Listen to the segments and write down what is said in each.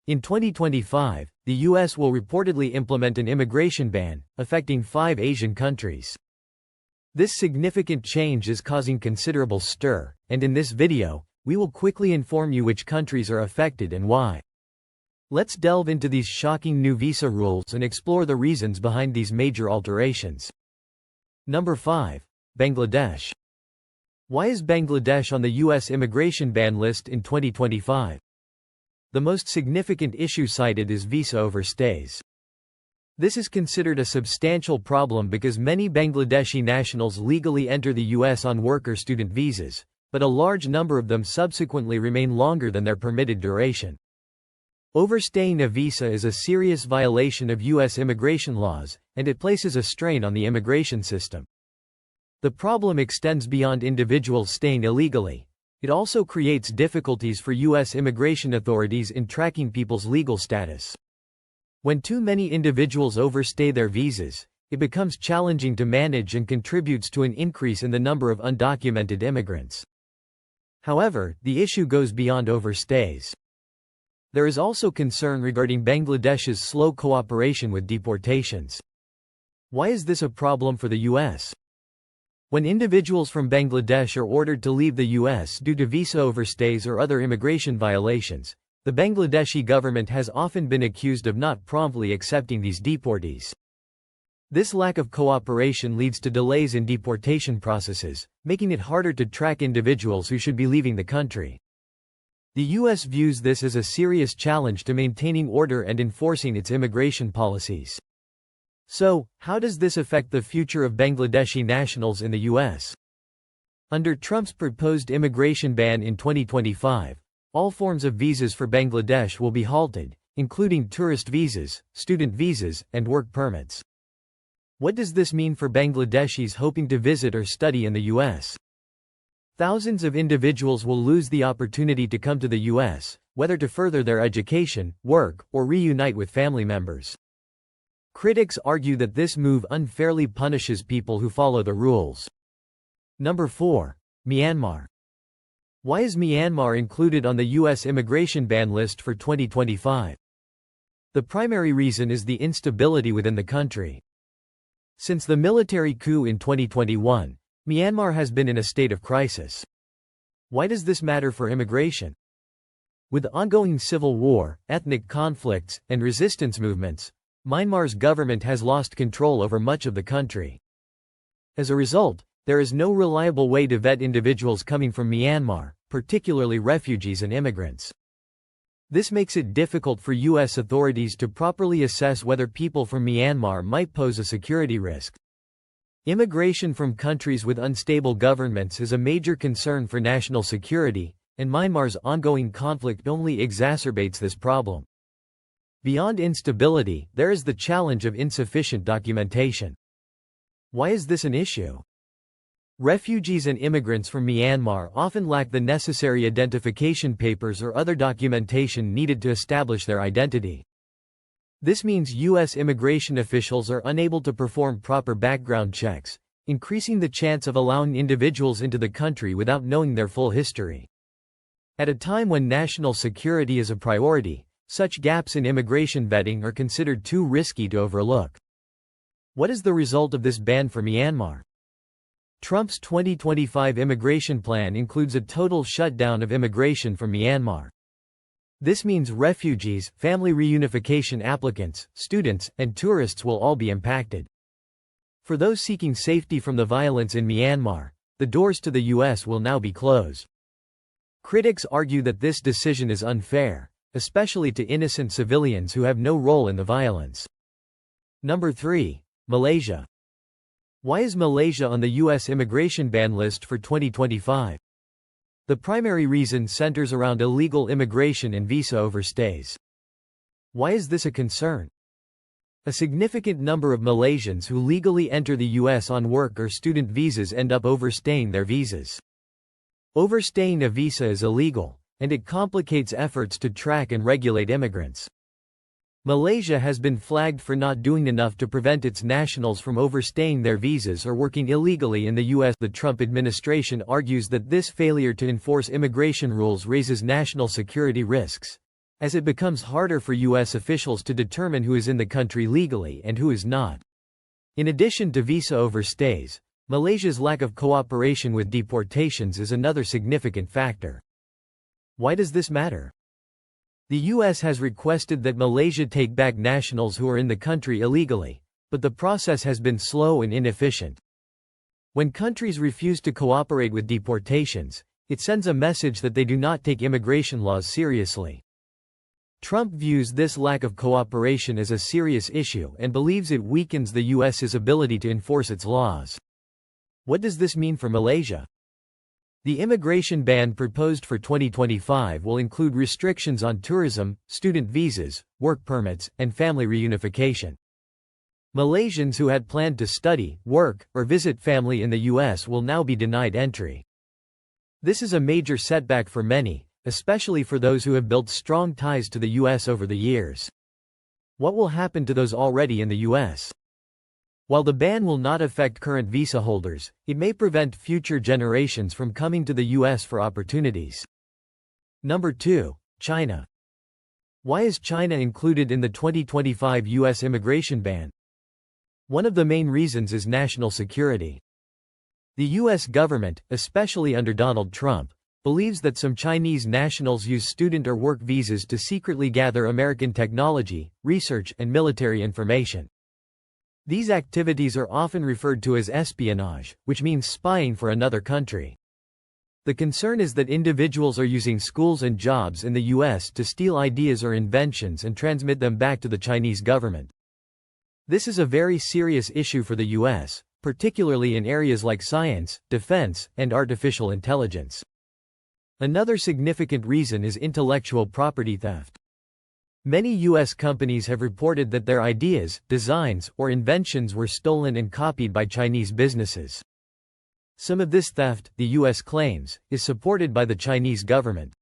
In 2025, the U.S. will reportedly implement an immigration ban, affecting 5 Asian countries. This significant change is causing considerable stir, and in this video, we will quickly inform you which countries are affected and why. Let's delve into these shocking new visa rules and explore the reasons behind these major alterations. Number 5. Bangladesh. Why is Bangladesh on the U.S. immigration ban list in 2025? The most significant issue cited is visa overstays. This is considered a substantial problem because many Bangladeshi nationals legally enter the U.S. on work or student visas, but a large number of them subsequently remain longer than their permitted duration. Overstaying a visa is a serious violation of U.S. immigration laws, and it places a strain on the immigration system. The problem extends beyond individuals staying illegally. It also creates difficulties for U.S. immigration authorities in tracking people's legal status. When too many individuals overstay their visas, it becomes challenging to manage and contributes to an increase in the number of undocumented immigrants. However, the issue goes beyond overstays. There is also concern regarding Bangladesh's slow cooperation with deportations. Why is this a problem for the U.S.? When individuals from Bangladesh are ordered to leave the U.S. due to visa overstays or other immigration violations, the Bangladeshi government has often been accused of not promptly accepting these deportees. This lack of cooperation leads to delays in deportation processes, making it harder to track individuals who should be leaving the country. The U.S. views this as a serious challenge to maintaining order and enforcing its immigration policies. So, how does this affect the future of Bangladeshi nationals in the U.S.? Under Trump's proposed immigration ban in 2025, all forms of visas for Bangladesh will be halted, including tourist visas, student visas, and work permits. What does this mean for Bangladeshis hoping to visit or study in the U.S.? Thousands of individuals will lose the opportunity to come to the U.S., whether to further their education, work, or reunite with family members. Critics argue that this move unfairly punishes people who follow the rules. Number 4. Myanmar. Why is Myanmar included on the U.S. immigration ban list for 2025? The primary reason is the instability within the country. Since the military coup in 2021, Myanmar has been in a state of crisis. Why does this matter for immigration? With ongoing civil war, ethnic conflicts, and resistance movements, Myanmar's government has lost control over much of the country. As a result, there is no reliable way to vet individuals coming from Myanmar, particularly refugees and immigrants. This makes it difficult for U.S. authorities to properly assess whether people from Myanmar might pose a security risk. Immigration from countries with unstable governments is a major concern for national security, and Myanmar's ongoing conflict only exacerbates this problem. Beyond instability, there is the challenge of insufficient documentation. Why is this an issue? Refugees and immigrants from Myanmar often lack the necessary identification papers or other documentation needed to establish their identity. This means U.S. immigration officials are unable to perform proper background checks, increasing the chance of allowing individuals into the country without knowing their full history. At a time when national security is a priority, such gaps in immigration vetting are considered too risky to overlook. What is the result of this ban for Myanmar? Trump's 2025 immigration plan includes a total shutdown of immigration from Myanmar. This means refugees, family reunification applicants, students, and tourists will all be impacted. For those seeking safety from the violence in Myanmar, the doors to the U.S. will now be closed. Critics argue that this decision is unfair, especially to innocent civilians who have no role in the violence. Number 3. Malaysia. Why is Malaysia on the U.S. immigration ban list for 2025? The primary reason centers around illegal immigration and visa overstays. Why is this a concern? A significant number of Malaysians who legally enter the U.S. on work or student visas end up overstaying their visas. Overstaying a visa is illegal, and it complicates efforts to track and regulate immigrants. Malaysia has been flagged for not doing enough to prevent its nationals from overstaying their visas or working illegally in the U.S. The Trump administration argues that this failure to enforce immigration rules raises national security risks, as it becomes harder for U.S. officials to determine who is in the country legally and who is not. In addition to visa overstays, Malaysia's lack of cooperation with deportations is another significant factor. Why does this matter? The U.S. has requested that Malaysia take back nationals who are in the country illegally, but the process has been slow and inefficient. When countries refuse to cooperate with deportations, it sends a message that they do not take immigration laws seriously. Trump views this lack of cooperation as a serious issue and believes it weakens the U.S.'s ability to enforce its laws. What does this mean for Malaysia? The immigration ban proposed for 2025 will include restrictions on tourism, student visas, work permits, and family reunification. Malaysians who had planned to study, work, or visit family in the U.S. will now be denied entry. This is a major setback for many, especially for those who have built strong ties to the U.S. over the years. What will happen to those already in the U.S.? While the ban will not affect current visa holders, it may prevent future generations from coming to the U.S. for opportunities. Number 2. China. Why is China included in the 2025 U.S. immigration ban? One of the main reasons is national security. The U.S. government, especially under Donald Trump, believes that some Chinese nationals use student or work visas to secretly gather American technology, research, and military information. These activities are often referred to as espionage, which means spying for another country. The concern is that individuals are using schools and jobs in the U.S. to steal ideas or inventions and transmit them back to the Chinese government. This is a very serious issue for the U.S., particularly in areas like science, defense, and artificial intelligence. Another significant reason is intellectual property theft. Many U.S. companies have reported that their ideas, designs, or inventions were stolen and copied by Chinese businesses. Some of this theft, the U.S. claims, is supported by the Chinese government.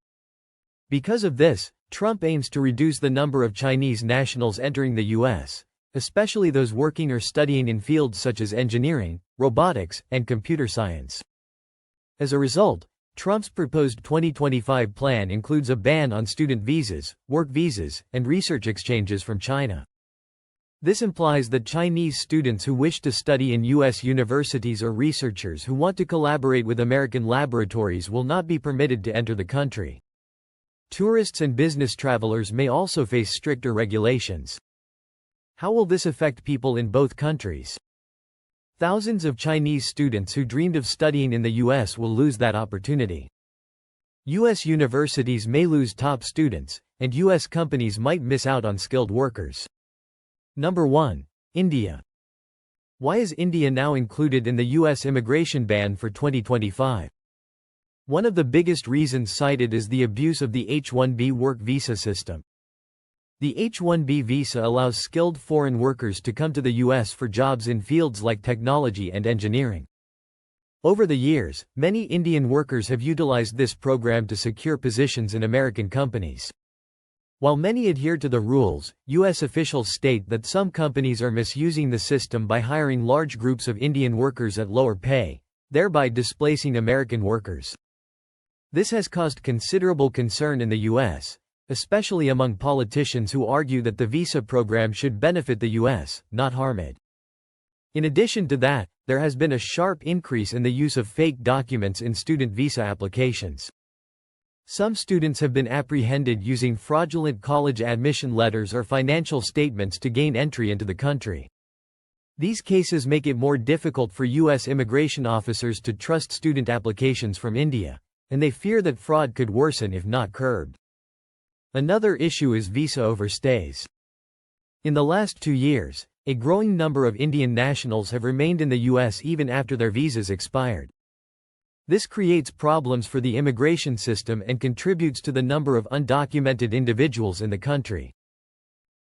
Because of this, Trump aims to reduce the number of Chinese nationals entering the U.S., especially those working or studying in fields such as engineering, robotics, and computer science. As a result, Trump's proposed 2025 plan includes a ban on student visas, work visas, and research exchanges from China. This implies that Chinese students who wish to study in U.S. universities or researchers who want to collaborate with American laboratories will not be permitted to enter the country. Tourists and business travelers may also face stricter regulations. How will this affect people in both countries? Thousands of Chinese students who dreamed of studying in the U.S. will lose that opportunity. U.S. universities may lose top students, and U.S. companies might miss out on skilled workers. Number 1. India. Why is India now included in the U.S. immigration ban for 2025? One of the biggest reasons cited is the abuse of the H-1B work visa system. The H-1B visa allows skilled foreign workers to come to the U.S. for jobs in fields like technology and engineering. Over the years, many Indian workers have utilized this program to secure positions in American companies. While many adhere to the rules, U.S. officials state that some companies are misusing the system by hiring large groups of Indian workers at lower pay, thereby displacing American workers. This has caused considerable concern in the U.S., especially among politicians who argue that the visa program should benefit the U.S., not harm it. In addition to that, there has been a sharp increase in the use of fake documents in student visa applications. Some students have been apprehended using fraudulent college admission letters or financial statements to gain entry into the country. These cases make it more difficult for U.S. immigration officers to trust student applications from India, and they fear that fraud could worsen if not curbed. Another issue is visa overstays. In the last 2 years, a growing number of Indian nationals have remained in the U.S. even after their visas expired. This creates problems for the immigration system and contributes to the number of undocumented individuals in the country.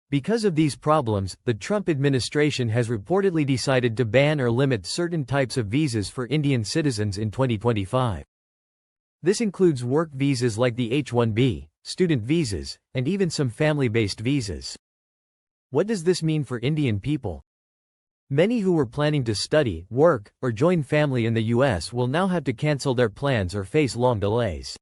Because of these problems, the Trump administration has reportedly decided to ban or limit certain types of visas for Indian citizens in 2025. This includes work visas like the H-1B, student visas, and even some family-based visas. What does this mean for Indian people? Many who were planning to study, work, or join family in the U.S. will now have to cancel their plans or face long delays.